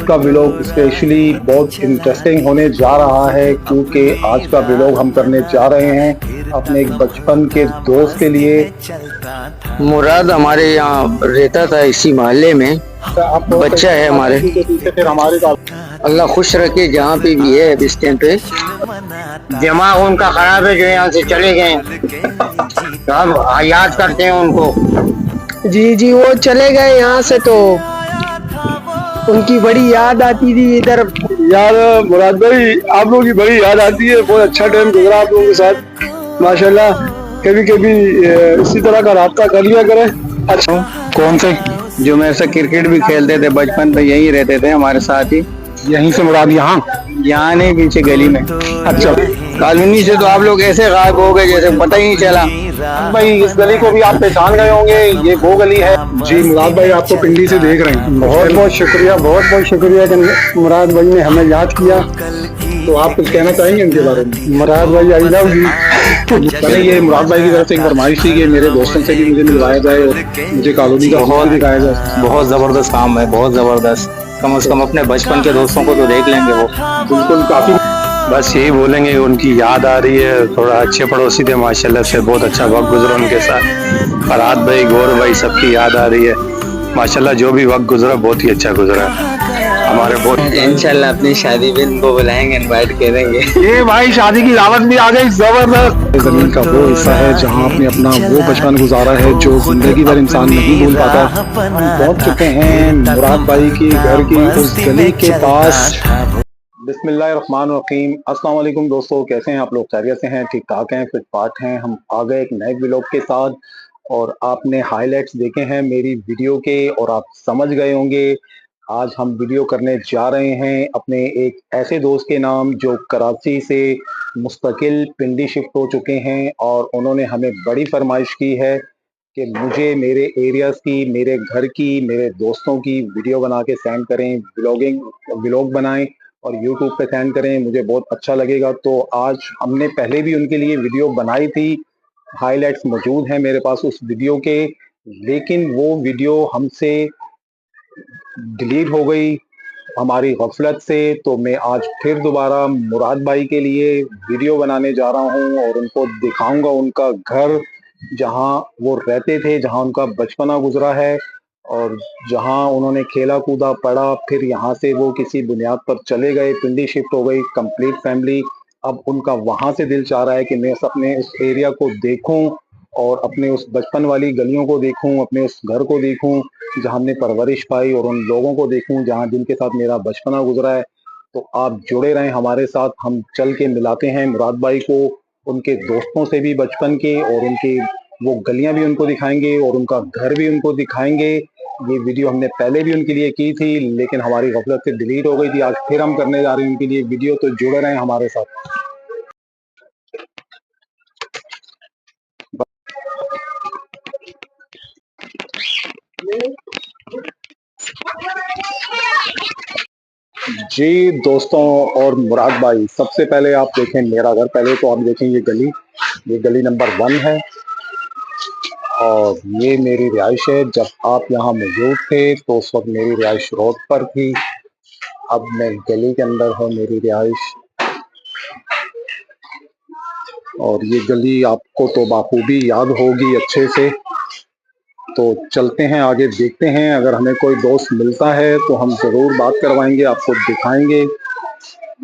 का vlog specially बहुत interesting होने जा रहा है, क्योंकि आज का व्लॉग हम करने जा रहे हैं अपने एक बचपन के दोस्त के लिए। मुराद हमारे यहाँ रहता था इसी मोहल्ले में, आप बच्चा है हमारे। के पीछे फिर हमारे अल्लाह खुश रखे जहाँ पे भी है इस टाइम पे। दिमाग उनका खराब है जो यहाँ से चले गए, अब याद करते हैं उनको। जी जी, वो चले गए यहाँ से तो उनकी बड़ी याद आती थी इधर। यार मुराद भाई, आप लोगों की बड़ी याद आती है। बहुत अच्छा टाइम गुजरा आप लोगों के साथ माशाल्लाह। कभी कभी इसी तरह का राब्ता कर लिया करें। अच्छा, कौन से जो मेरे से क्रिकेट भी खेलते थे बचपन में, यही रहते थे हमारे साथ ही। यहीं से मुराद? यहाँ नहीं, पीछे गली में। अच्छा, कॉलोनी से तो आप लोग ऐसे गायब हो गए जैसे पता ही नहीं चला। भाई इस गली को भी आप पहचान गए होंगे, ये वो गली है। जी मुराद भाई, आपको पिंडी से देख रहे हैं। बहुत बहुत शुक्रिया, बहुत बहुत शुक्रिया कि मुराद भाई ने हमें याद किया। तो आप कुछ कहना चाहेंगे उनके बारे में? मुराद भाई आई लव यू। पहले ये मुराद भाई की तरफ से एक फरमाइश थी कि मेरे दोस्तों से भी मुझे मिलवाया जाए और मुझे कॉलोनी का हॉल दिखाया जाए। बहुत जबरदस्त काम है, बहुत जबरदस्त। कम से कम अपने बचपन के दोस्तों को तो देख लेंगे वो। बिल्कुल, काफी बस यही बोलेंगे, उनकी याद आ रही है। थोड़ा अच्छे पड़ोसी थे माशाल्लाह से, बहुत अच्छा वक्त गुजरा उनके साथ। फरहाद भाई, गौर भाई, सबकी याद आ रही है माशाल्लाह। जो भी वक्त गुजरा बहुत ही अच्छा गुजरा हमारे। बहुत इंशाल्लाह अपनी शादी में इनको बुलाएंगे, इनवाइट करेंगे। ये भाई शादी की दावत भी आ गई, जबरदस्त। जमीन का वो हिस्सा है जहाँ आपने अपना वो बचपन गुजारा है जो जिंदगी भर इंसान नहीं भूल पाता। हम पहुँच चुके हैं मुराद भाई की घर की उस गली के पास। बिस्मिल्लाहिर्रहमानिर्रहीम। अस्सलाम वालेकुम दोस्तों, कैसे हैं आप लोग? खैरियत से हैं? ठीक ठाक हैं? फिट फाट हैं? हम आ गए एक नए व्लॉग के साथ और आपने हाइलाइट्स देखे हैं मेरी वीडियो के और आप समझ गए होंगे आज हम वीडियो करने जा रहे हैं अपने एक ऐसे दोस्त के नाम जो कराची से मुस्तकिल पिंडी शिफ्ट हो चुके हैं और उन्होंने हमें बड़ी फरमाइश की है कि मुझे मेरे एरियाज़ की, मेरे घर की, मेरे दोस्तों की वीडियो बना के सेंड करें, व्लॉग बनाएं और यूट्यूब पे सेंड करें, मुझे बहुत अच्छा लगेगा। तो आज हमने पहले भी उनके लिए वीडियो बनाई थी, हाइलाइट्स मौजूद हैं मेरे पास उस वीडियो के, लेकिन वो वीडियो हमसे डिलीट हो गई हमारी गफलत से। तो मैं आज फिर दोबारा मुराद भाई के लिए वीडियो बनाने जा रहा हूँ और उनको दिखाऊंगा उनका घर, जहाँ वो रहते थे, जहाँ उनका बचपना गुजरा है और जहाँ उन्होंने खेला कूदा पढ़ा। फिर यहाँ से वो किसी बुनियाद पर चले गए, पिंडी शिफ्ट हो गई कंप्लीट फैमिली। अब उनका वहां से दिल चाह रहा है कि मैं अपने उस एरिया को देखूं और अपने उस बचपन वाली गलियों को देखूं, अपने उस घर को देखूं जहाँ हमने परवरिश पाई और उन लोगों को देखूं जहाँ जिनके साथ मेरा बचपना गुजरा है। तो आप जुड़े रहें हमारे साथ, हम चल के मिलाते हैं मुराद भाई को उनके दोस्तों से भी बचपन के, और उनके वो गलियां भी उनको दिखाएंगे और उनका घर भी उनको दिखाएंगे। ये वीडियो हमने पहले भी उनके लिए की थी लेकिन हमारी गफलत से डिलीट हो गई थी, आज फिर हम करने जा रहे हैं उनके लिए वीडियो। तो जुड़े रहें हमारे साथ। जी दोस्तों और मुराद भाई, सबसे पहले आप देखें मेरा घर। पहले तो आप देखें ये गली नंबर 1 है और ये मेरी रिहाइश है। जब आप यहाँ मौजूद थे तो उस वक्त मेरी रिहाइश रोड पर थी, अब मैं गली के अंदर है मेरी रिहाइश। और ये गली आपको तो बाखूबी याद होगी अच्छे से। तो चलते हैं आगे, देखते हैं अगर हमें कोई दोस्त मिलता है तो हम ज़रूर बात करवाएंगे, आपको दिखाएंगे।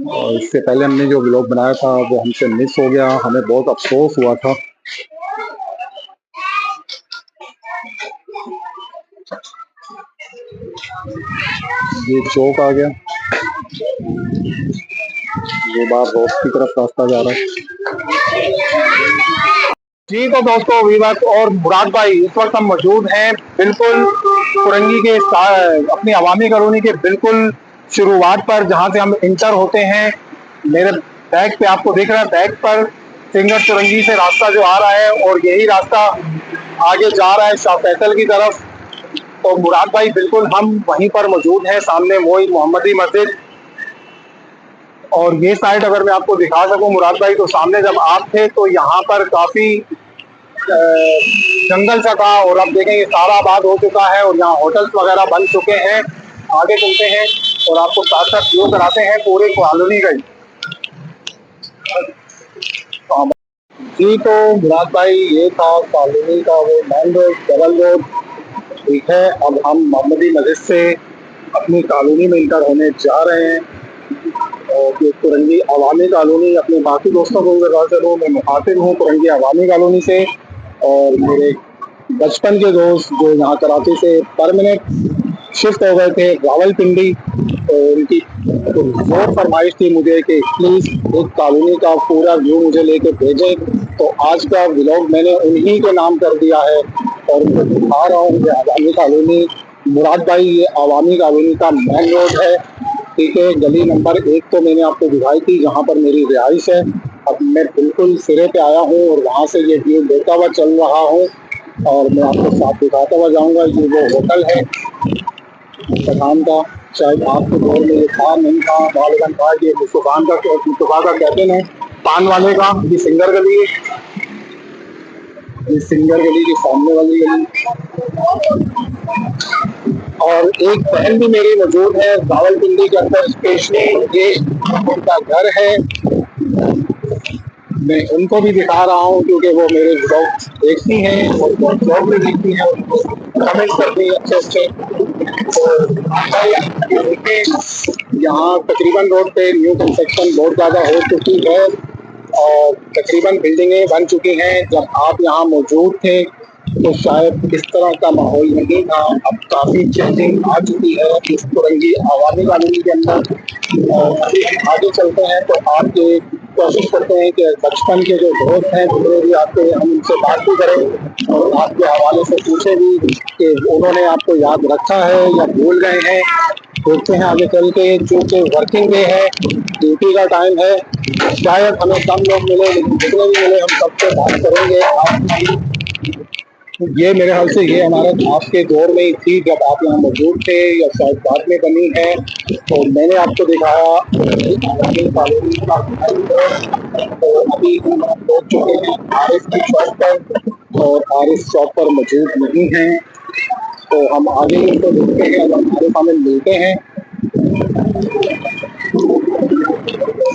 और इससे पहले हमने जो व्लॉग बनाया था वो हमसे मिस हो गया, हमें बहुत अफसोस हुआ था। ये चौक आ गया, ये बार रोड की तरफ रास्ता जा रहा है। जी तो दोस्तों, विवाद और मुराद भाई, इस वक्त हम मौजूद हैं बिल्कुल कुरंगी के अपनी अवामी कॉलोनी के बिल्कुल शुरुआत पर, जहां से हम इंटर होते हैं। मेरे बैग पे आपको दिख रहा है, बैग पर सिंगर चुरंगी से रास्ता जो आ रहा है और यही रास्ता आगे जा रहा है शाह फैसल की तरफ। तो मुराद भाई बिल्कुल हम वहीं पर मौजूद हैं, सामने मोई मोहम्मदी मस्जिद। और ये साइड अगर मैं आपको दिखा सकूं मुराद भाई, तो सामने जब आप थे तो यहाँ पर काफी जंगल सा था और अब देखें ये सारा आबाद हो चुका है और यहाँ होटल्स वगैरह बन चुके हैं। आगे चलते हैं। और आपको साथ साथ व्यू कराते हैं पूरे कॉलोनी का ही। जी तो मुराद भाई, ये था कॉलोनी का वो मेन रोड, डबल रोड। ठीक है, अब हम मोहम्मदी मस्जिद से अपनी कॉलोनी में इंटर होने जा रहे हैं। और ये कुरंगी अवामी कॉलोनी, अपने बाकी दोस्तों को भी बता चलूँ, मैं मुखातिब हूँ कुरंगी अवामी कॉलोनी से। और मेरे बचपन के दोस्त जो यहाँ कराची से परमानेंट शिफ्ट हो गए थे रावलपिंडी, तो उनकी जोर फरमाइश थी मुझे कि प्लीज एक कॉलोनी का पूरा व्यू मुझे लेके भेजें। तो आज का व्लॉग मैंने उन्हीं के नाम कर दिया है और उनको दिखा रहा हूँ। ये अवामी कॉलोनी मुराद भाई, ये अवामी कॉलोनी का मेन रोड है। ठीक है, गली नंबर 1 तो मैंने आपको दिखाई थी जहाँ पर मेरी रिहाइश है। अब मैं बिल्कुल सिरे पे आया हूँ और वहाँ से ये व्यू लेता हुआ चल रहा हूँ और मैं आपको साथ दिखाता हुआ जाऊँगा। ये वो होटल है पठान का, शायद आपके दौर में ये था नहीं था, बालगंज था। ये मुस्तफा का कहते हैं पान वाले का, ये सिंगर गली है, ये सिंगर गली के सामने वाली गली। और एक बहन भी मेरी मौजूद है रावलपिंडी के अंदर, स्पेशली ये उनका घर है। मैं उनको भी दिखा रहा हूँ क्योंकि वो मेरे ब्लॉग देखती हैं और ब्लॉग भी देखती हैं, उनको कमेंट करती हैं अच्छे अच्छे। तो यहाँ तकरीबन रोड पे न्यू कंस्ट्रक्शन बहुत ज़्यादा हो चुकी है और तकरीबन बिल्डिंगें बन चुकी हैं। जब आप यहाँ मौजूद थे तो शायद इस तरह का माहौल नहीं था। अब काफ़ी चेंजिंग आ चुकी है इस कुरंगी अवामी कॉलोनी के अंदर। और अभी आगे चलते हैं तो आपके कोशिश करते हैं कि बचपन के जो दोस्त हैं जितने भी आते हैं हम उनसे बात भी करें और आपके हवाले से पूछें भी कि उन्होंने आपको याद रखा है या भूल गए हैं। देखते हैं आगे चल के, चूँकि वर्किंग डे है, ड्यूटी का टाइम है, शायद हमें कम लोग मिले लेकिन जितने भी मिले हम सबसे बात करेंगे। ये मेरे ख्याल से ये हमारा आपके दौर में ही थी जब आप यहाँ मौजूद थे या शायद बाद में बनी है। तो मैंने आपको दिखाया कॉलोनी का। तो अभी हम पहुंच चुके हैं आरिफ की शॉप पर और आरिफ शॉप पर मौजूद नहीं है, तो हम आगे इनको देखते हैं और आरिफ हमें मिलते हैं।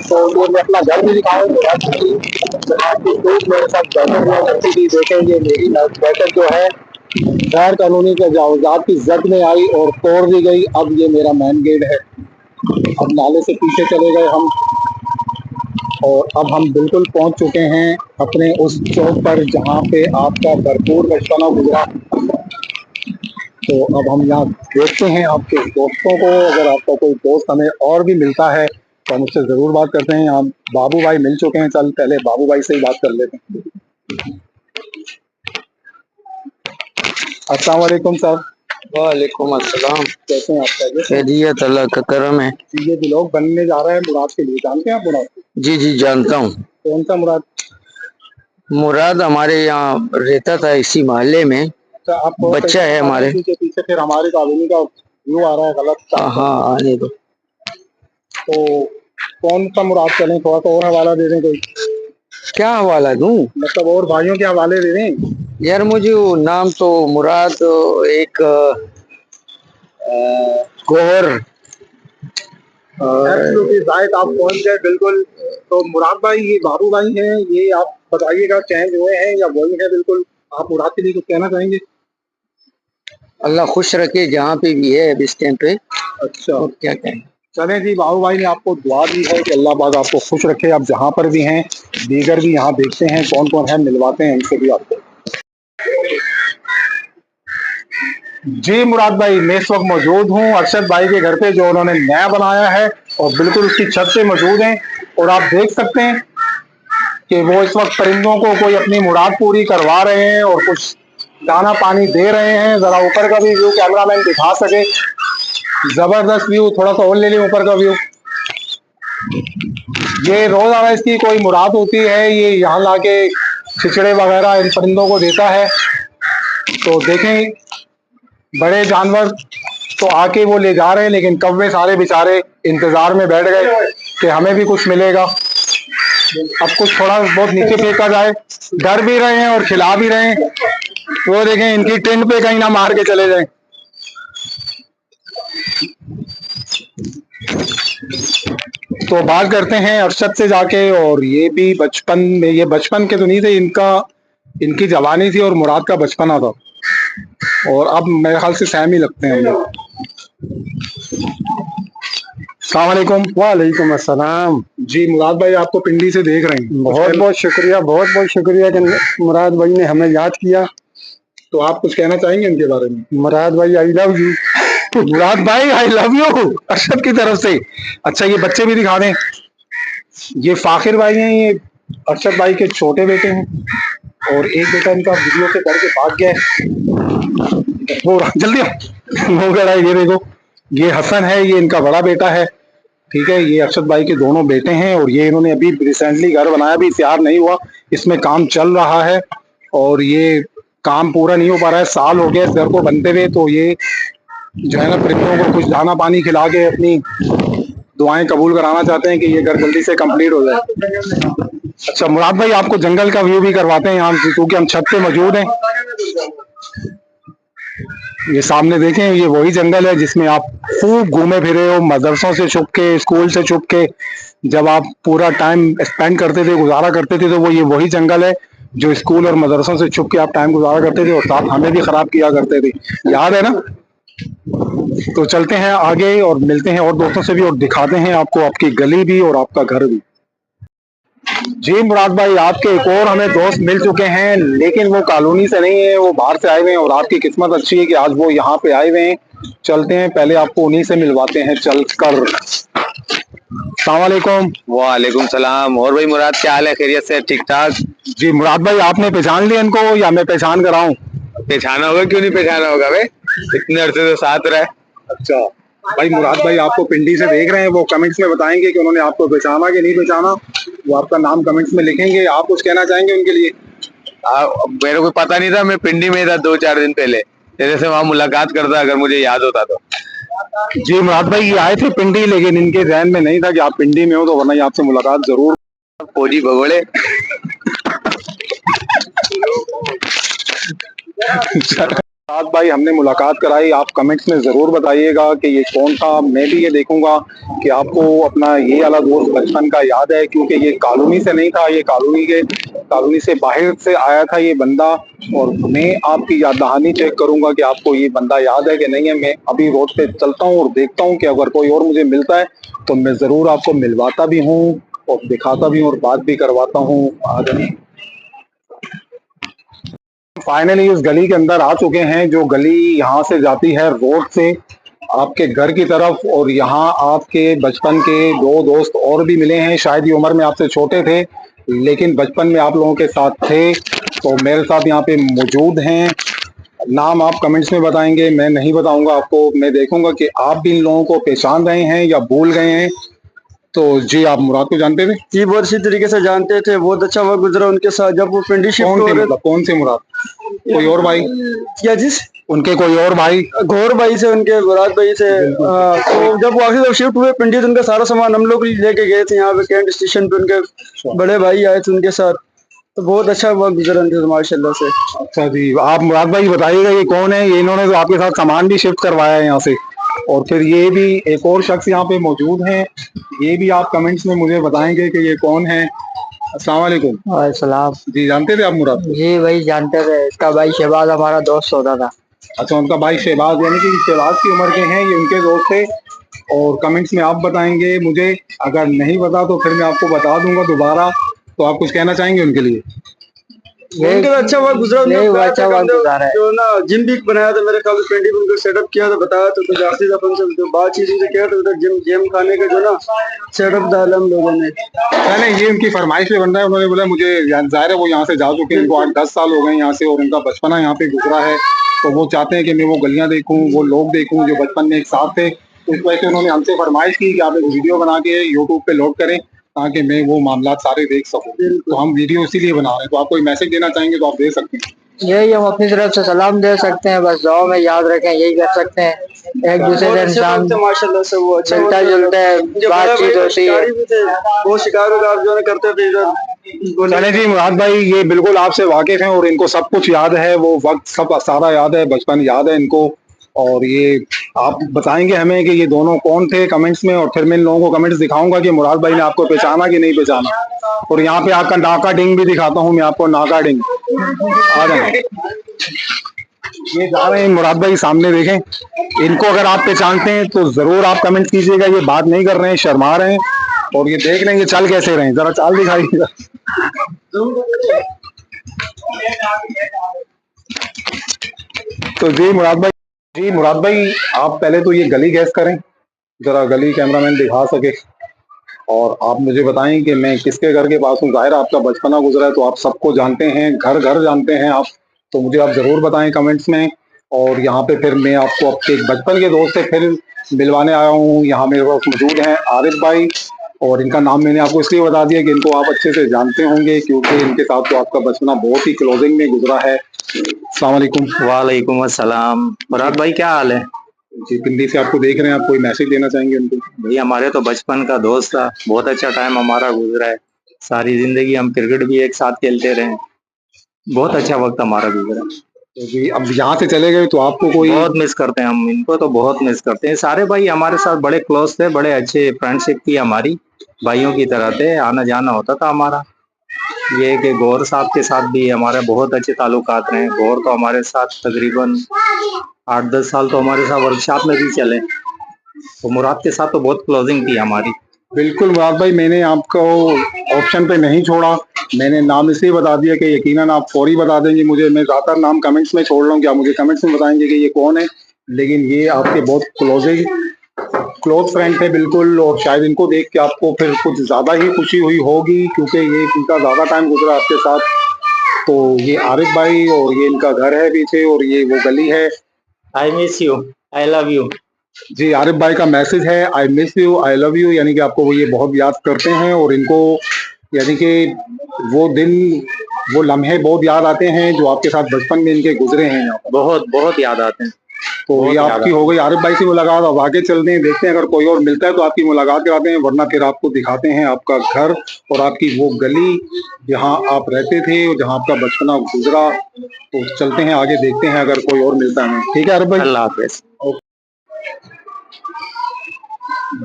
तो वो मैं अपना घर भी दिखाऊंगा, आपके दोस्त मेरे साथ बैठक हुआ करती थी। देखेंगे मेरी बैठक जो है गैर कानूनी के जावजात की जद में आई और तोड़ दी गई। अब ये मेरा मेन गेट है। अब नाले से पीछे चले गए हम और अब हम बिल्कुल पहुंच चुके हैं अपने उस चौक पर जहां पे आपका भरपूर बचपना गुजरा। तो अब हम यहाँ देखते हैं आपके दोस्तों को, अगर आपका कोई दोस्त हमें और भी मिलता है तो हम उससे जरूर बात करते हैं। आप बाबू भाई मिल चुके हैं, चल पहले बाबू भाई से ही बात कर लेते हैं। अस्सलाम वालेकुम सर। वालेकुम अस्सलाम। कैसे हैं आप? खैरियत, अल्लाह का करम है। ये व्लॉग बनने जा रहा है मुराद के लिए, जानते हैं आप मुराद? जी जी जानता हूँ। कौन सा मुराद? मुराद हमारे यहाँ रहता था इसी मोहल्ले में, आप बच्चा है हमारे के पीछे, फिर हमारी कॉलोनी का व्यू आ रहा है गलत। हाँ आने दो। तो कौन सा मुराद चलें, थोड़ा सा और हवाला दे दें कोई। क्या हवाला दूं? मतलब और भाइयों के हवाले दे दें यार मुझे वो नाम तो मुराद एक गौहर जायद आप पहुंच गए बिल्कुल। तो मुराद भाई ये बाबू भाई हैं, ये आप बताइएगा चेंज हुए हैं या वही है बिल्कुल? आप मुराद के लिए कुछ कहना चाहेंगे? अल्लाह खुश रखे जहाँ पे भी है अभी इस टाइम पे। अच्छा, और क्या कहें। चलें जी, बाबू भाई ने आपको दुआ दी है कि अल्लाह पाक आपको खुश रखे। आप जहाँ पर भी हैं, दीगर भी यहाँ देखते हैं कौन कौन है, मिलवाते हैं इनसे भी आपको। जी मुराद भाई, मैं इस वक्त मौजूद हूँ अरशद भाई के घर पे जो उन्होंने नया बनाया है और बिल्कुल उसकी छत पे मौजूद हैं। और आप देख सकते हैं कि वो इस वक्त परिंदों को कोई अपनी मुराद पूरी करवा रहे हैं और कुछ दाना पानी दे रहे हैं। जरा ऊपर का भी व्यू कैमरामैन दिखा सके, जबरदस्त व्यू, थोड़ा सा और ले लें ऊपर का व्यू। ये रोजाना इसकी कोई मुराद होती है, ये यहाँ लाके छिछड़े वगैरह इन परिंदों को देता है। तो देखें बड़े जानवर तो आके वो ले जा रहे हैं, लेकिन कौवे सारे बेचारे इंतजार में बैठ गए कि हमें भी कुछ मिलेगा। अब कुछ थोड़ा बहुत नीचे फेंका जाए, डर भी रहे हैं और खिला भी रहे हैं। वो देखें इनकी टेंट पे कहीं ना मार के चले जाएं। तो बात करते हैं अरशद से जाके। और ये भी बचपन में, ये बचपन के तो नहीं थे, इनकी जवानी थी और मुराद का बचपना था। और अब मेरे ख्याल से सेम ही लगते हैं हम लोग। अस्सलाम वालेकुम। वालेकुम अस्सलाम। जी मुराद भाई आपको पिंडी से देख रहे हैं। बहुत बहुत शुक्रिया, बहुत बहुत शुक्रिया कि मुराद भाई ने हमें याद किया। तो आप कुछ कहना चाहेंगे इनके बारे में? मुराद भाई आई लव यू। मुराद भाई आई लव यू अरशद की तरफ से। अच्छा ये बच्चे भी दिखा दें। ये फाखिर भाई हैं, ये अरशद भाई के छोटे बेटे हैं। और एक बेटा इनका वीडियो से करके भाग गया है। वो जल्दी हो गया है। ये देखो, ये हसन है, ये इनका बड़ा बेटा है। ठीक है, ये अरशद भाई के दोनों बेटे हैं। और ये इन्होंने अभी रिसेंटली घर बनाया, अभी तैयार नहीं हुआ, इसमें काम चल रहा है। और ये काम पूरा नहीं हो पा रहा है, साल हो गया इस घर को बनते हुए। तो ये जो है ना, परिंदों को कुछ दाना पानी खिला के अपनी दुआएं कबूल कराना चाहते हैं कि ये घर जल्दी से कंप्लीट हो जाए। अच्छा मुराद भाई आपको जंगल का व्यू भी करवाते हैं यहाँ, क्योंकि हम छत पे मौजूद हैं। ये सामने देखें, ये वही जंगल है जिसमें आप खूब घूमे फिरे हो, मदरसों से छुप के, स्कूल से छुप के जब आप पूरा टाइम स्पेंड करते थे, गुजारा करते थे, तो वो ये वही जंगल है जो स्कूल और मदरसों से छुप के आप टाइम गुजारा करते थे और साथ हमें भी खराब किया करते थे, याद है ना? तो चलते हैं आगे और मिलते हैं और दोस्तों से भी और दिखाते हैं आपको आपकी गली भी और आपका घर भी। जी मुराद भाई आपके एक और हमें दोस्त मिल चुके हैं, लेकिन वो कॉलोनी से नहीं है, वो बाहर से आए हुए हैं। और आपकी किस्मत अच्छी है कि आज वो यहाँ पे आए हुए हैं। चलते हैं, पहले आपको उन्हीं से मिलवाते हैं चलकर। अस्सलाम वालेकुम। वालेकुम सलाम। और भाई मुराद क्या हाल है? खैरियत से? ठीक ठाक। जी मुराद भाई आपने पहचान लिया इनको या मैं पहचान कराऊं? पहचाना होगा, क्यों नहीं पहचाना होगा भाई, इतने अरसे से साथ रहे। अच्छा भाई, मुराद भाई आपको पिंडी से देख रहे हैं, वो कमेंट्स में बताएंगे कि उन्होंने आपको पहचाना कि नहीं पहचाना। वो आपका नाम कमेंट्स में लिखेंगे। आप कुछ कहना चाहेंगे उनके लिए? मेरे को पता नहीं था, मैं पिंडी में था 2-4 दिन पहले, तेरे से वहां मुलाकात करता अगर मुझे याद होता तो। जी मुराद भाई ये आए थे पिंडी, लेकिन इनके ध्यान में नहीं था कि आप पिंडी में हो, तो वरना आपसे मुलाकात जरूर। फौजी भगोड़े। मुराद भाई हमने मुलाकात कराई, आप कमेंट्स में जरूर बताइएगा कि ये कौन था। मैं भी ये देखूंगा कि आपको अपना ये वाला दोस्त बचपन का याद है, क्योंकि ये कॉलोनी से नहीं था, ये कॉलोनी से बाहर से आया था ये बंदा। और मैं आपकी याद दहानी चेक करूंगा कि आपको ये बंदा याद है कि नहीं है। मैं अभी रोड पे चलता हूँ और देखता हूँ कि अगर कोई और मुझे मिलता है तो मैं जरूर आपको मिलवाता भी हूँ और दिखाता भी हूँ और बात भी करवाता हूँ। फाइनली इस गली के अंदर आ चुके हैं, जो गली यहाँ से जाती है रोड से आपके घर की तरफ। और यहाँ आपके बचपन के दो दोस्त और भी मिले हैं, शायद ये उम्र में आपसे छोटे थे लेकिन बचपन में आप लोगों के साथ थे। तो मेरे साथ यहाँ पे मौजूद हैं। नाम आप कमेंट्स में बताएंगे, मैं नहीं बताऊंगा आपको। मैं देखूंगा कि आप भी इन लोगों को पहचान रहे हैं या भूल गए हैं। तो जी आप मुराद को जानते थे? जी बहुत अच्छी तरीके से जानते थे, बहुत अच्छा वक्त गुजरा उनके साथ जब वो पिंडी शिफ्ट हो रहे। कौन से मुराद? कोई और भाई? क्या जिस उनके कोई और भाई? घोर भाई से, उनके मुराद भाई से। तो जब वो आखिर जब शिफ्ट हुए पिंडी, तो उनका सारा सामान हम लोग लेके गए थे यहाँ पे कैंट स्टेशन पे। उनके बड़े भाई आए थे उनके साथ, तो बहुत अच्छा वक्त गुजरा उनके माशाल्लाह से। अच्छा जी, आप मुराद भाई बताइएगा ये कौन है? ये इन्होंने तो आपके साथ सामान भी शिफ्ट करवाया है यहाँ से। और फिर ये भी एक और शख्स यहाँ पे मौजूद हैं, ये भी आप कमेंट्स में मुझे बताएंगे कि ये कौन है। अस्सलाम वालेकुम। वालेकुम। जी जानते थे आप मुराद? जी भाई जानते थे, इसका भाई शहबाज हमारा दोस्त होता था। अच्छा उनका भाई शहबाज, यानी कि शहबाज की उम्र के हैं, ये उनके दोस्त थे। और कमेंट्स में आप बताएंगे मुझे, अगर नहीं पता तो फिर मैं आपको बता दूंगा दोबारा। तो आप कुछ कहना चाहेंगे उनके लिए? उनके अच्छा वक्त गुजरा, अच्छा वक्त गुजारा है। जो ना जिम भी बनाया था मेरे ख्याल से पिंडी में, उनको सेटअप किया था, बताया तो कुछ आखिरी दफा से जो बातचीत से किया था उधर जिम खाने का जो ना सेटअप डाला हम लोगों ने। नहीं ये उनकी फरमाइश पे बन रहा है। उन्होंने बोला मुझे जाहिर है वो यहाँ से जा चुके हैं, इनको 8-10 साल हो गए यहाँ से और उनका बचपना यहाँ पे गुजरा है। तो वो चाहते हैं कि मैं वो गलियां देखूं, वो लोग देखूं जो बचपन में एक साथ थे। तो इस वजह से उन्होंने हमसे फरमाइश की कि आप एक वीडियो बना के यूट्यूब पे लोड करें ताकि मैं वो मामला सारे देख सकूं। तो हम वीडियो इसीलिए बना रहे हैं। तो आप कोई मैसेज देना चाहेंगे तो आप दे सकते हैं। यही हम अपनी तरफ से सलाम दे सकते हैं, बस दुआ में याद रखें, यही कर सकते हैं। एक दूसरे से इंसान माशाल्लाह से वो अच्छा मिलता जुलता है, बातचीत होती है। वो शिकार जो करते थे इधर। चले जी मुराद भाई ये बिल्कुल आपसे वाकिफ हैं और इनको सब कुछ याद है, वो वक्त सब सारा याद है, बचपन याद है इनको। और ये आप बताएंगे हमें कि ये दोनों कौन थे कमेंट्स में, और फिर मैं इन लोगों को कमेंट्स दिखाऊंगा कि मुराद भाई ने आपको पहचाना कि नहीं पहचाना। और यहाँ पे आपका नाका डिंग भी दिखाता हूँ मैं आपको, नाका डिंग आ जाए। ये जा रहे हैं मुराद भाई, सामने देखें इनको। अगर आप पहचानते हैं तो जरूर आप कमेंट कीजिएगा। ये बात नहीं कर रहे हैं, शर्मा रहे हैं, और ये देख रहे हैं ये चल कैसे रहे हैं। जरा चाल दिखाइएगा। तो जी मुराद भाई आप पहले तो ये गली गैस करें, जरा गली कैमरामैन दिखा सके, और आप मुझे बताएं कि मैं किसके घर के पास हूँ। जाहिर है आपका बचपना गुजरा है तो आप सबको जानते हैं, घर घर जानते हैं आप, तो मुझे आप जरूर बताएं कमेंट्स में। और यहाँ पे फिर मैं आपको आपके एक बचपन के दोस्त से फिर मिलवाने आया हूँ। यहाँ मेरे पास मौजूद हैं आरिफ भाई, और इनका नाम मैंने आपको इसलिए बता दिया कि इनको आप अच्छे से जानते होंगे, क्योंकि इनके साथ तो आपका बचपना बहुत ही क्लोजिंग में गुजरा है। अस्सलाम वालेकुम। वालेकुम अस्सलाम। मुराद भाई क्या हाल है? जी, पिंडी से आपको देख रहे हैं, आप कोई मैसेज देना चाहेंगे उनको? भाई हमारे तो बचपन का दोस्त था, बहुत अच्छा टाइम हमारा गुजरा है। सारी जिंदगी हम क्रिकेट भी एक साथ खेलते रहे, बहुत अच्छा वक्त हमारा गुजरा। तो जी अब यहाँ से चले गए तो आपको कोई बहुत मिस करते हैं हम इनको, तो बहुत मिस करते हैं। सारे भाई हमारे साथ बड़े क्लोज थे, बड़े अच्छे फ्रेंडशिप थी हमारी, भाइयों की तरह थे, आना जाना होता था हमारा। ये कि गौर साहब के साथ भी हमारे बहुत अच्छे ताल्लुकात रहे। गौर तो हमारे साथ तकरीबन 8-10 साल तो हमारे साथ वर्कशॉप में भी चले। तो मुराद के साथ तो बहुत क्लोजिंग थी हमारी। बिल्कुल मुराद भाई, मैंने आपको ऑप्शन पे नहीं छोड़ा, मैंने नाम इसलिए बता दिया कि यकीनन आप फौरी बता देंगे मुझे। मैं ज़्यादातर नाम कमेंट्स में छोड़ रहा हूँ कि आप मुझे कमेंट्स में बताएंगे कि ये कौन है, लेकिन ये आपके बहुत क्लोज फ्रेंड थे बिल्कुल। और शायद इनको देख के आपको फिर कुछ ज़्यादा ही खुशी हुई होगी, क्योंकि ये इनका ज़्यादा टाइम गुजरा आपके साथ। तो ये आरिफ भाई, और ये इनका घर है पीछे, और ये वो गली है। I miss you, I love you. जी, आरिफ भाई का मैसेज है I miss you, I love you, यानी कि आपको वो ये बहुत याद करते हैं, और इनको यानी कि वो दिन, वो लम्हे बहुत याद आते हैं जो आपके साथ बचपन में इनके गुजरे हैं यहाँ पर। बहुत बहुत याद आते हैं। तो ये आपकी हो गई आरिफ भाई से मुलाकात। अब आगे चलते हैं, देखते हैं अगर कोई और मिलता है तो आपकी मुलाकात कराते हैं, वरना फिर आपको दिखाते हैं आपका घर और आपकी वो गली जहाँ आप रहते थे और जहाँ आपका बचपना गुजरा। तो चलते हैं आगे, देखते हैं अगर कोई और मिलता है। ठीक है आरिफ भाई, अल्लाह हाफिज।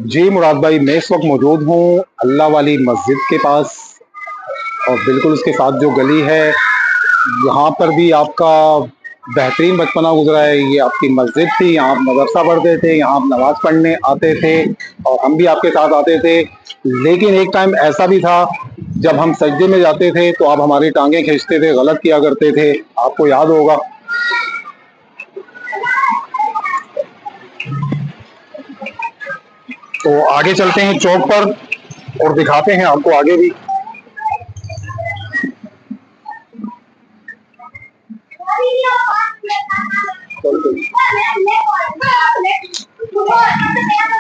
जी मुराद भाई, मैं इस वक्त मौजूद हूँ अल्लाह वाली मस्जिद के पास, और बिल्कुल उसके साथ जो गली है, यहाँ पर भी आपका बेहतरीन बचपना गुजरा है। ये आपकी मस्जिद थी, यहाँ आप मदरसा पढ़ते थे, यहाँ आप नमाज पढ़ने आते थे, और हम भी आपके साथ आते थे। लेकिन एक टाइम ऐसा भी था जब हम सजदे में जाते थे तो आप हमारी टांगें खींचते थे, गलत किया करते थे, आपको याद होगा। तो आगे चलते हैं चौक पर और दिखाते हैं आपको आगे भी।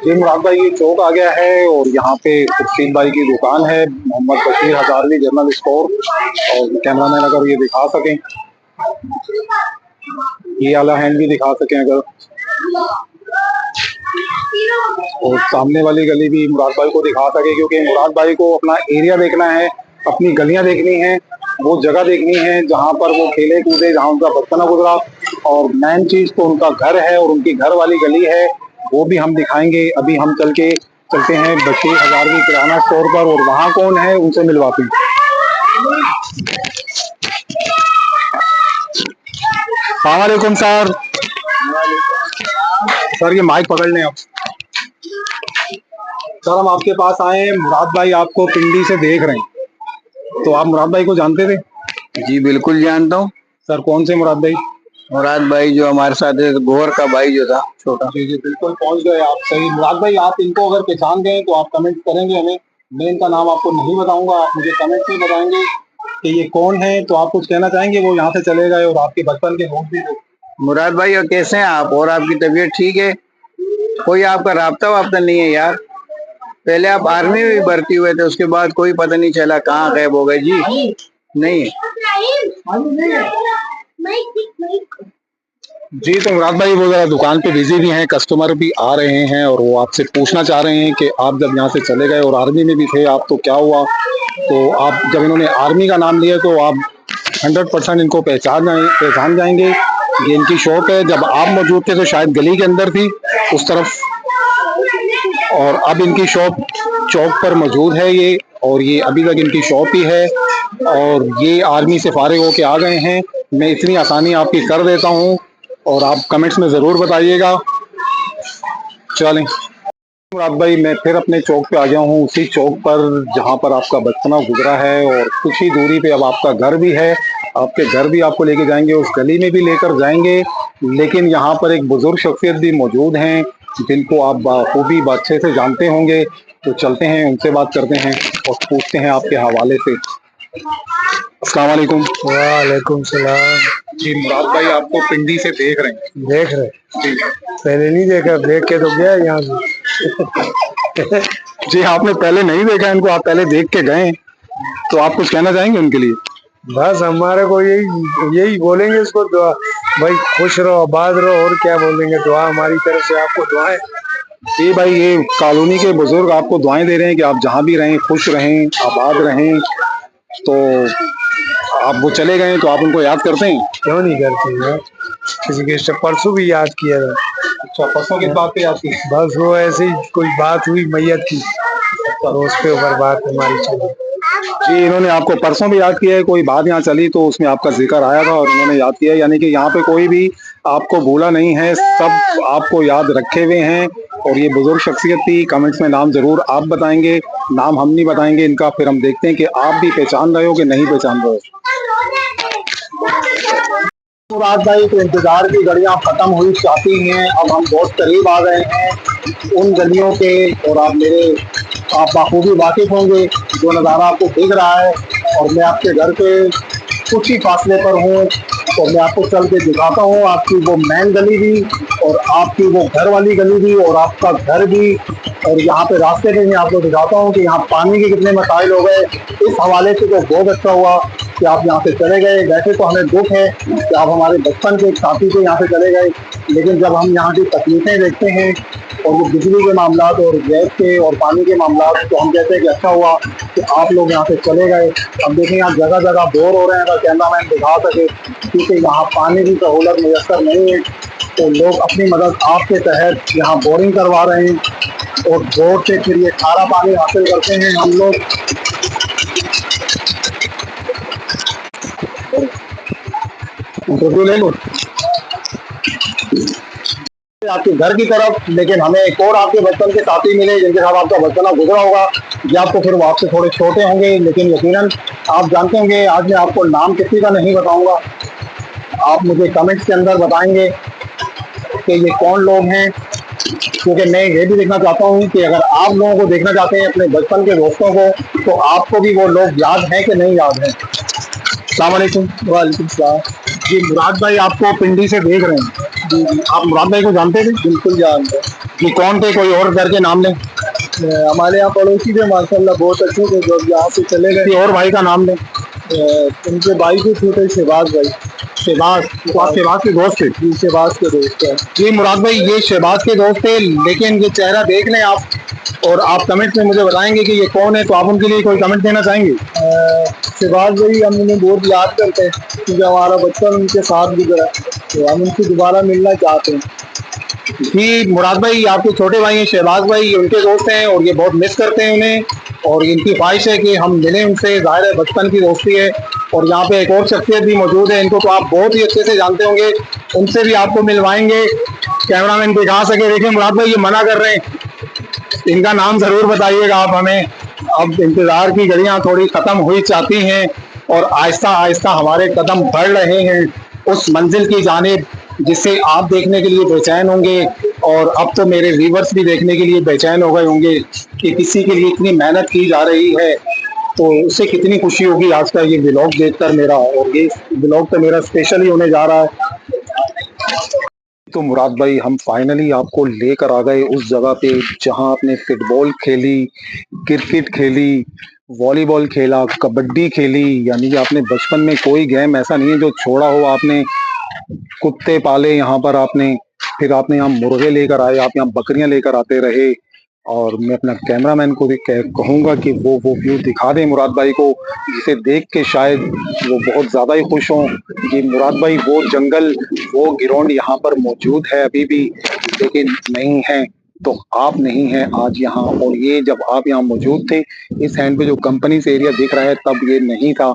जी मुराद भाई, ये चौक आ गया है, और यहाँ पे खुर्शीद भाई की दुकान है, मोहम्मद बशीर हजारवी जनरल स्टोर। और कैमरामैन अगर ये दिखा सकें, ये वाला हैंड भी दिखा सकें अगर। और सामने वाली गली भी मुराद भाई को दिखा सके, क्योंकि मुराद भाई को अपना एरिया देखना है, अपनी गलियां देखनी है, वो जगह देखनी है जहाँ पर वो खेले कूदे, जहाँ उनका बचपना गुजरा। और मेन चीज तो उनका घर है, और उनकी घर वाली गली है, वो भी हम दिखाएंगे। अभी हम चलते हैं बशीर हजारवी किराना स्टोर पर, और वहाँ कौन है उनसे मिलवाते हैं। अस्सलाम वालेकुम सर। सर ये माइक पकड़ लें आप। सर हम आपके पास आए हैं, मुराद भाई आपको पिंडी से देख रहे हैं, तो आप मुराद भाई को जानते थे? जी बिल्कुल जानता हूँ। सर कौन से मुराद भाई? मुराद भाई जो हमारे साथ है, गौर का भाई जो था छोटा। जी जी बिल्कुल, पहुंच गए आप सही। मुराद भाई आप इनको अगर पहचान गए तो आप कमेंट करेंगे हमें, मैं इनका नाम आपको नहीं बताऊंगा, आप मुझे कमेंट में बताएंगे कि ये कौन है। तो आप कुछ कहना चाहेंगे? वो यहाँ से चले गए और आपके बचपन के दोस्त भी थे। मुराद भाई और कैसे हैं आप, और आपकी तबीयत ठीक है? कोई आपका राब्ता वाब्ता नहीं है यार? पहले आप आर्मी में भी भर्ती हुए थे, उसके बाद कोई पता नहीं चला, कहाँ गायब हो गए जी? नहीं जी, तो मुराद भाई वो जरा दुकान पे बिजी भी हैं, कस्टमर भी आ रहे हैं, और वो आपसे पूछना चाह रहे हैं कि आप जब यहाँ से चले गए और आर्मी में भी थे आप, तो क्या हुआ? तो आप जब इन्होंने आर्मी का नाम लिया तो आप 100% इनको पहचान जाएंगे, ये इनकी शॉप है। जब आप मौजूद थे तो शायद गली के अंदर थी उस तरफ, और अब इनकी शॉप चौक पर मौजूद है ये, और ये अभी तक इनकी शॉप ही है। और ये आर्मी से फारिग होके आ गए हैं। मैं इतनी आसानी आपकी कर देता हूँ और आप कमेंट्स में ज़रूर बताइएगा। चलें मुराद भाई, मैं फिर अपने चौक पे आ गया हूँ, उसी चौक पर जहाँ पर आपका बचपना गुजरा है, और कुछ ही दूरी पे अब आपका घर भी है। आपके घर भी आपको लेके जाएंगे, उस गली में भी लेकर जाएंगे। लेकिन यहाँ पर एक बुजुर्ग शख्सियत भी मौजूद हैं जिनको आप बखूबी अच्छे से जानते होंगे। तो चलते हैं, उनसे बात करते हैं और पूछते हैं आपके हवाले से। अस्सलाम वालेकुम। वालेकुम सलाम। जी मुराद भाई, आपको पिंडी से देख रहे हैं। देख रहे? जी पहले नहीं देखा, देख के तो गया यहाँ से। जी, आपने पहले नहीं देखा इनको, आप पहले देख के गए, तो आप कुछ कहना चाहेंगे उनके लिए? बस हमारे को यही बोलेंगे इसको, दुआ भाई, खुश रहो, आबाद रहो, और क्या बोलेंगे। दुआ हमारी तरफ से आपको दुआएं। जी भाई, ये कॉलोनी के बुजुर्ग आपको दुआएं दे रहे हैं कि आप जहाँ भी रहें खुश रहें, आबाद रहें। तो आप वो चले गए तो आप उनको याद करते हैं? क्यों नहीं करते यार, किसी के परसों भी याद किया था। अच्छा, परसों की बात पे याद की? बस वो ऐसी कोई बात हुई मैयत की, तो उसके ऊपर बात हमारी चली। जी, इन्होंने आपको परसों भी याद किया है, कोई बात यहाँ चली तो उसमें आपका जिक्र आया था और उन्होंने याद किया। यानी कि यहाँ पे कोई भी आपको भूला नहीं है, सब आपको याद रखे हुए हैं। और ये बुजुर्ग शख्सियत थी। कमेंट्स में नाम जरूर आप बताएंगे, नाम हम नहीं बताएंगे इनका। फिर हम देखते हैं कि आप भी पहचान रहे हो कि नहीं पहचान रहे हो। मुराद भाई, तो इंतजार की घड़ियां खत्म हुई चाहती हैं। अब हम बहुत करीब आ गए हैं उन गलियों के, और आप बखूबी वाकिफ होंगे जो नज़ारा आपको दिख रहा है। और मैं आपके घर के कुछ ही फासले पर हूँ, तो मैं आपको चल के दिखाता हूँ आपकी वो मेन गली भी, और आपकी वो घर वाली गली भी, और आपका घर भी। और यहाँ पे रास्ते पे मैं आपको दिखाता हूँ कि यहाँ पानी के कितने मसाइल हो गए। इस हवाले से तो बहुत अच्छा हुआ कि आप यहाँ से चले गए। वैसे तो हमें दुख है कि आप हमारे बचपन के एक साथी से यहाँ से चले गए, लेकिन जब हम यहाँ की तकलीफें देखते हैं और वो बिजली के मामला और गैस के और पानी के मामला, तो हम कहते हैं कि अच्छा हुआ कि आप लोग यहाँ से चले गए। अब देखें यहाँ जगह जगह बोर हो रहे हैं, अगर कैमरा मैन दिखा सके, क्योंकि यहाँ पानी की सहूलत मुयसर नहीं है। तो लोग अपनी मदद आपके तहत यहाँ बोरिंग करवा रहे हैं, और बोर से फिर ये खारा पानी हासिल करते हैं हम लोग। ले लो आपके घर की तरफ, लेकिन हमें एक और आपके बचपन के साथी मिले जिनके साथ आपका बचपना गुजरा होगा। ये आपको फिर वो आपसे थोड़े छोटे होंगे, लेकिन यकीनन आप जानते होंगे। आज मैं आपको नाम किसी का नहीं बताऊंगा, आप मुझे कमेंट्स के अंदर बताएंगे कि ये कौन लोग हैं, क्योंकि मैं ये भी देखना चाहता हूँ कि अगर आप लोगों को देखना चाहते हैं अपने बचपन के दोस्तों को, तो आपको भी वो लोग याद हैं कि नहीं याद हैं। अस्सलाम वालेकुम। वालेकुम सलाम। जी मुराद भाई, आपको पिंडी से देख रहे हैं। जी, आप मुराद भाई को जानते थे? बिल्कुल जानते हैं। जी, कौन थे? कोई और घर के नाम लें। हमारे यहाँ पड़ोसी थे माशाल्लाह, बहुत अच्छे थे, जो यहाँ से चले गए। और भाई का नाम लें। उनके भाई के छोटे शहबाज भाई। शहबाज, तो आप शहबाज के दोस्त थे? जी, शहबाज के दोस्त हैं। जी मुराद भाई, ये शहबाज के दोस्त थे, लेकिन ये चेहरा देख लें आप, और आप कमेंट में मुझे बताएंगे कि ये कौन है। तो आप उनके लिए कोई कमेंट देना चाहेंगे? शहबाज भाई हम उन्हें बहुत याद करते हैं, क्योंकि हमारा बचपन उनके साथ गुजरा, तो हम उनसे दोबारा मिलना चाहते हैं। जी मुराद भाई, आपके छोटे भाई हैं शहबाज भाई, उनके दोस्त हैं, और ये बहुत मिस करते हैं उन्हें, और इनकी ख्वाहिश है कि हम मिलें उनसे। जाहिर है बचपन की दोस्ती है। और यहाँ पे एक और शख्सियत भी मौजूद है, इनको तो आप बहुत ही अच्छे से जानते होंगे, उनसे भी आपको मिलवाएंगे। कैमरा मैन दिखा सके, देखिए मुराद भाई ये मना कर रहे हैं, इनका नाम जरूर बताइएगा आप हमें। अब इंतजार की घड़ियां थोड़ी खत्म हुई चाहती हैं, और आहिस्ता आहिस्ता हमारे कदम बढ़ रहे हैं उस मंजिल की जानिब जिसे आप देखने के लिए बेचैन होंगे, और अब तो मेरे व्यूअर्स भी देखने के लिए बेचैन हो गए होंगे कि किसी के लिए इतनी मेहनत की जा रही है, तो उससे कितनी खुशी होगी आज का ये व्लॉग देखकर मेरा। और ये व्लॉग तो मेरा स्पेशली होने जा रहा है। तो मुराद भाई, हम फाइनली आपको लेकर आ गए उस जगह पे जहां आपने फुटबॉल खेली, क्रिकेट खेली, वॉलीबॉल खेला, कबड्डी खेली। यानी कि आपने बचपन में कोई गेम ऐसा नहीं है जो छोड़ा हो आपने। कुत्ते पाले यहाँ पर आपने, फिर आपने यहाँ मुर्गे लेकर आए, आप यहाँ बकरियां लेकर आते रहे, और मैं अपना कैमरामैन को भी कहूँगा कि वो व्यू दिखा दें मुराद भाई को, जिसे देख के शायद वो बहुत ज़्यादा ही खुश हों कि मुराद भाई वो जंगल, वो ग्राउंड यहाँ पर मौजूद है अभी भी, लेकिन नहीं है तो आप नहीं हैं आज यहाँ। और ये जब आप यहाँ मौजूद थे, इस हैंड पे जो कंपनीज एरिया दिख रहा है तब ये नहीं था।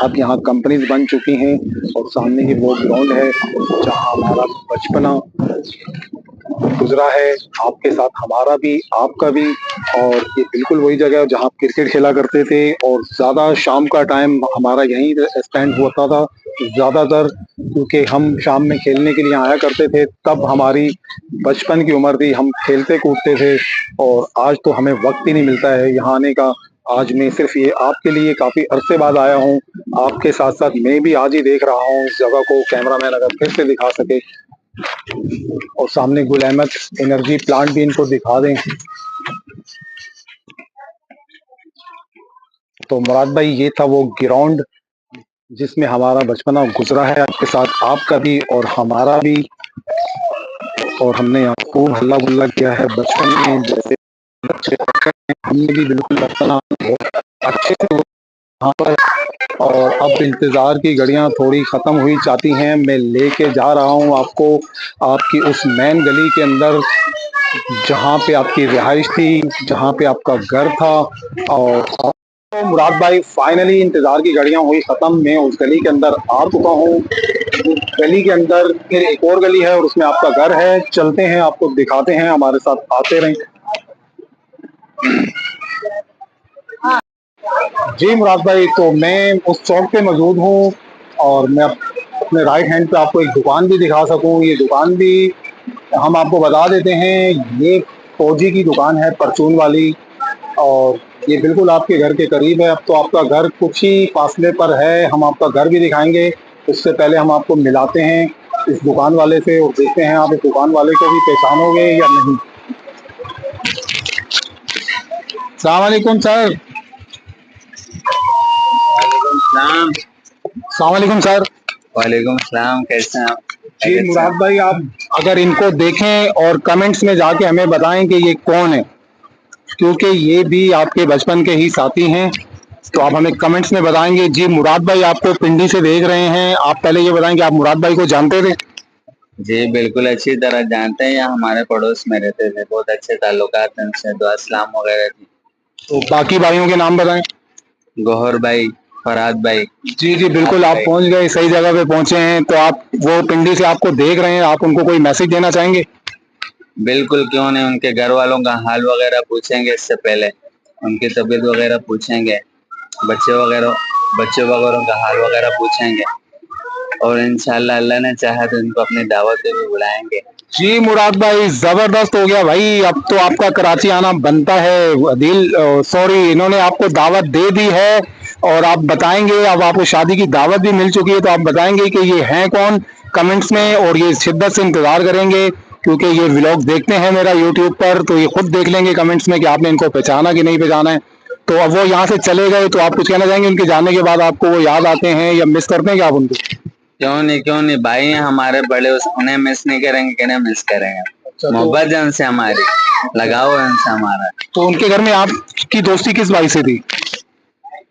अब यहाँ कंपनीज बन चुकी हैं और सामने ही वो ग्राउंड है जहाँ हमारा बचपना गुजरा है, आपके साथ हमारा भी, आपका भी। और ये बिल्कुल वही जगह है जहाँ आप क्रिकेट खेला करते थे और ज्यादा शाम का टाइम हमारा यहीं स्पेंड होता था ज्यादातर, क्योंकि हम शाम में खेलने के लिए आया करते थे। तब हमारी बचपन की उम्र थी, हम खेलते कूदते थे और आज तो हमें वक्त ही नहीं मिलता है यहाँ आने का। आज मैं सिर्फ ये आपके लिए काफी अरसे बाद आया हूँ, आपके साथ साथ मैं भी आज ही देख रहा हूँ इस जगह को। कैमरामैन अगर फिर से दिखा सके, और सामने गुल अहमद एनर्जी प्लांट भी इनको दिखा दें। तो मुराद भाई ये था वो ग्राउंड जिसमें हमारा बचपना गुजरा है, आपके साथ आपका भी और हमारा भी। और हमने यहाँ खूब हल्ला गुल्ला किया है बचपन में, जैसे हमने भी बिल्कुल बचपना अच्छे से यहाँ पर। और अब इंतजार की घड़ियां थोड़ी खत्म हुई चाहती हैं। मैं लेके जा रहा हूँ आपको आपकी उस मेन गली के अंदर जहाँ पे आपकी रिहाइश थी, जहाँ पे आपका घर था। और तो मुराद भाई फाइनली इंतजार की घड़ियां हुई खत्म, मैं उस गली के अंदर आ चुका हूँ। गली के अंदर फिर एक और गली है और उसमें आपका घर है। चलते हैं, आपको दिखाते हैं, हमारे साथ आते रहें। जी मुराद भाई, तो मैं उस चौक पे मौजूद हूँ और मैं अपने राइट हैंड पे आपको एक दुकान भी दिखा सकूँ। ये दुकान भी हम आपको बता देते हैं, ये फौजी की दुकान है परचून वाली, और ये बिल्कुल आपके घर के करीब है। अब तो आपका घर कुछ ही फासले पर है, हम आपका घर भी दिखाएंगे। उससे पहले हम आपको मिलाते हैं इस दुकान वाले से और देखते हैं आप इस दुकान वाले को भी पहचानोगे या नहीं। अस्सलाम वालेकुम सर। अस्सलाम वालेकुम सर। वालेकुम सलाम, कैसे हैं आप? जी मुराद भाई, आप अगर इनको देखें और कमेंट्स में जाके हमें बताएं कि ये कौन है, क्योंकि ये भी आपके बचपन के ही साथी हैं, तो आप हमें कमेंट्स में बताएंगे। जी मुराद भाई आपको पिंडी से देख रहे हैं, आप पहले ये बताएं कि आप मुराद भाई को जानते थे? जी बिल्कुल अच्छी तरह जानते हैं, यहाँ हमारे पड़ोस में रहते थे, बहुत अच्छे ताल्लुकात हैं उनसे, दुआ सलाम वगैरह थी। तो बाकी भाइयों के नाम बताएं। गौहर भाई, फरहाद भाई। जी जी बिल्कुल, आप पहुंच गए, सही जगह पे पहुंचे हैं। तो आप वो पिंडी से आपको देख रहे हैं, आप उनको कोई मैसेज देना चाहेंगे? बिल्कुल, क्यों नहीं, उनके घर वालों का हाल वगैरह पूछेंगे, इससे पहले उनकी तबीयत वगैरह पूछेंगे, बच्चे वगैरह का हाल वगैरह पूछेंगे, और इंशाल्लाह अल्लाह ने चाहा तो इनको अपनी दावत पे भी बुलाएंगे। जी मुराद भाई जबरदस्त हो गया भाई, अब तो आपका कराची आना बनता है। दिल सॉरी, इन्होंने आपको दावत दे दी है और आप बताएंगे, अब आपको शादी की दावत भी मिल चुकी है, तो आप बताएंगे कि ये हैं कौन कमेंट्स में, और ये शिद्दत से इंतजार करेंगे क्योंकि ये व्लॉग देखते हैं मेरा यूट्यूब पर, तो ये खुद देख लेंगे कमेंट्स में कि आपने इनको पहचाना कि नहीं पहचाना है। तो अब वो यहाँ से चले गए, तो आप कुछ कहना चाहेंगे? उनके जाने के बाद आपको वो याद आते हैं या मिस करते हैं क्या आप उनको? क्यों नहीं भाई हैं हमारे बड़े, उन्हें मिस नहीं करेंगे, किन्हें मिस करेंगे। तो मोहब्बत है उनसे हमारी, लगाओ है उनसे हमारा। तो उनके घर में आपकी दोस्ती किस भाई से थी?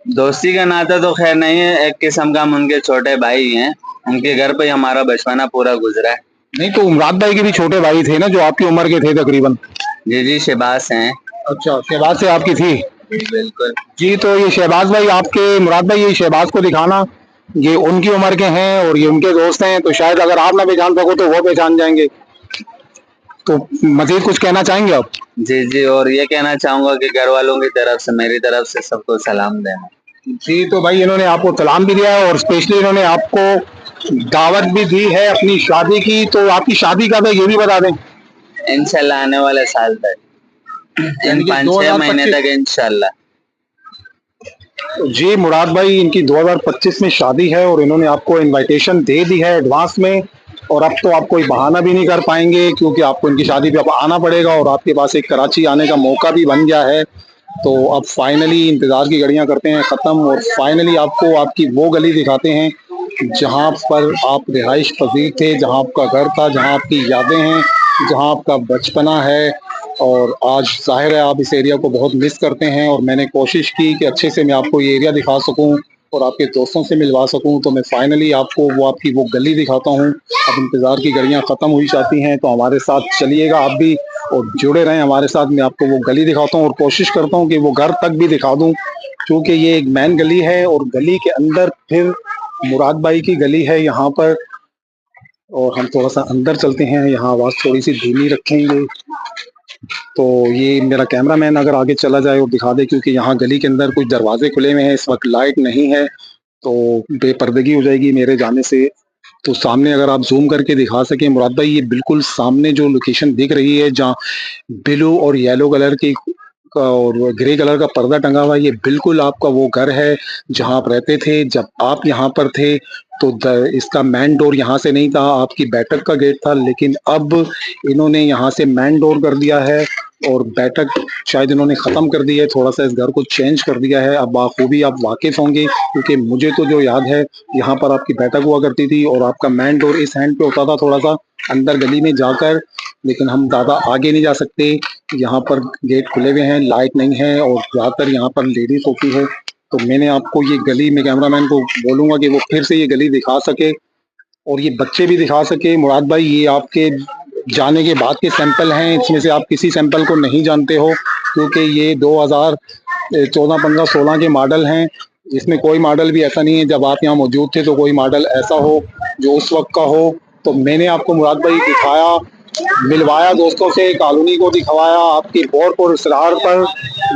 दोस्ती का नाता तो खैर नहीं है, एक किस्म का हम उनके छोटे भाई हैं, उनके घर पे हमारा बचपना पूरा गुजरा है। नहीं, तो मुराद भाई के भी छोटे भाई थे ना जो आपकी उम्र के थे तकरीबन? जी शहबाज हैं। अच्छा, शहबाज से आपकी थी? बिल्कुल जी, तो ये शहबाज भाई आपके, मुराद भाई ये शहबाज को दिखाना, ये उनकी उम्र के हैं और ये उनके दोस्त हैं, तो शायद अगर आप ना पहचान सको तो वो पहचान जाएंगे। तो मजीद कुछ कहना चाहेंगे आप? जी, और ये कहना चाहूंगा कि घर वालों की तरफ से, मेरी तरफ से सबको सलाम देना। जी, तो भाई इन्होंने आपको सलाम भी दिया है और स्पेशली इन्होंने आपको दावत भी दी है अपनी शादी की। तो आपकी शादी कब है ये भी बता दें। इंशाल्लाह आने वाले साल तक, इन 5-6 महीने तक इंशाल्लाह। जी मुराद भाई, इनकी 2025 में शादी है और इन्होंने आपको इनविटेशन दे दी है एडवांस में, और अब तो आप कोई बहाना भी नहीं कर पाएंगे क्योंकि आपको इनकी शादी पे अब आना पड़ेगा और आपके पास एक कराची आने का मौका भी बन गया है। तो अब फाइनली इंतजार की घड़ियां करते हैं खत्म और फाइनली आपको आपकी वो गली दिखाते हैं जहां पर आप रिहाइश पजीर थे, जहां आपका घर था, जहां आपकी यादें हैं, जहां आपका बचपना है। और आज ज़ाहिर है आप इस एरिया को बहुत मिस करते हैं, और मैंने कोशिश की कि अच्छे से मैं आपको ये एरिया दिखा सकूं और आपके दोस्तों से मिलवा सकूं। तो मैं फाइनली आपको आपकी वो गली दिखाता हूं। अब इंतज़ार की घड़ियां ख़त्म हुई जाती हैं, तो हमारे साथ चलिएगा आप भी और जुड़े रहें हमारे साथ। मैं आपको वो गली दिखाता हूँ और कोशिश करता हूँ कि वो घर तक भी दिखा दूँ, क्योंकि ये एक मेन गली है और गली के अंदर फिर मुराद भाई की गली है यहाँ पर। और हम थोड़ा सा अंदर चलते हैं, यहाँ आवाज़ थोड़ी सी धीमी रखेंगे तो ये मेरा कैमरामैन अगर आगे चला जाए और दिखा दे, क्योंकि यहाँ गली के अंदर कुछ दरवाजे खुले हुए हैं, इस वक्त लाइट नहीं है तो बेपर्दगी हो जाएगी मेरे जाने से। तो सामने अगर आप जूम करके दिखा सकें मुराद भाई, ये बिल्कुल सामने जो लोकेशन दिख रही है जहाँ ब्लू और येलो कलर की और ग्रे कलर का पर्दा टंगा हुआ है, ये बिल्कुल आपका वो घर है जहाँ आप रहते थे जब आप यहाँ पर थे। तो इसका मेन डोर यहाँ से नहीं था, आपकी बैठक का गेट था, लेकिन अब इन्होंने यहाँ से मेन डोर कर दिया है और बैठक शायद इन्होंने ख़त्म कर दी है, थोड़ा सा इस घर को चेंज कर दिया है। अब बाखूबी आप वाकिफ़ होंगे, क्योंकि मुझे तो जो याद है यहाँ पर आपकी बैठक हुआ करती थी और आपका मेन डोर इस हैंड पे होता था थोड़ा सा अंदर गली में जाकर, लेकिन हम ज़्यादा आगे नहीं जा सकते, यहाँ पर गेट खुले हुए हैं, लाइट नहीं है और ज़्यादातर यहाँ पर लेडीज होती है। तो मैंने आपको ये गली में कैमरामैन को बोलूँगा कि वो फिर से ये गली दिखा सके और ये बच्चे भी दिखा सके। मुराद भाई, ये आपके जाने के बाद के सैंपल हैं, इसमें से आप किसी सैंपल को नहीं जानते हो, क्योंकि ये 2014, 15, 16 के मॉडल हैं। इसमें कोई मॉडल भी ऐसा नहीं है जब आप यहाँ मौजूद थे तो कोई मॉडल ऐसा हो जो उस वक्त का हो। तो मैंने आपको मुराद भाई दिखाया, मिलवाया दोस्तों से, कॉलोनी को दिखवाया, आपकी बोर और इसरार पर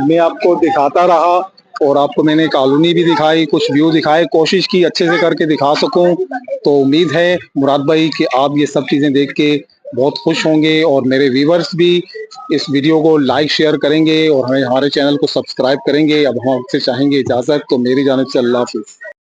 मैं आपको दिखाता रहा और आपको मैंने कॉलोनी भी दिखाई, कुछ व्यू दिखाए, कोशिश की अच्छे से करके दिखा सकूं। तो उम्मीद है मुराद भाई कि आप ये सब चीज़ें देख के बहुत खुश होंगे और मेरे व्यूवर्स भी इस वीडियो को लाइक शेयर करेंगे और हमें हमारे चैनल को सब्सक्राइब करेंगे। अब हम आपसे चाहेंगे इजाज़त, तो मेरी जानिब से अल्लाह हाफिज़।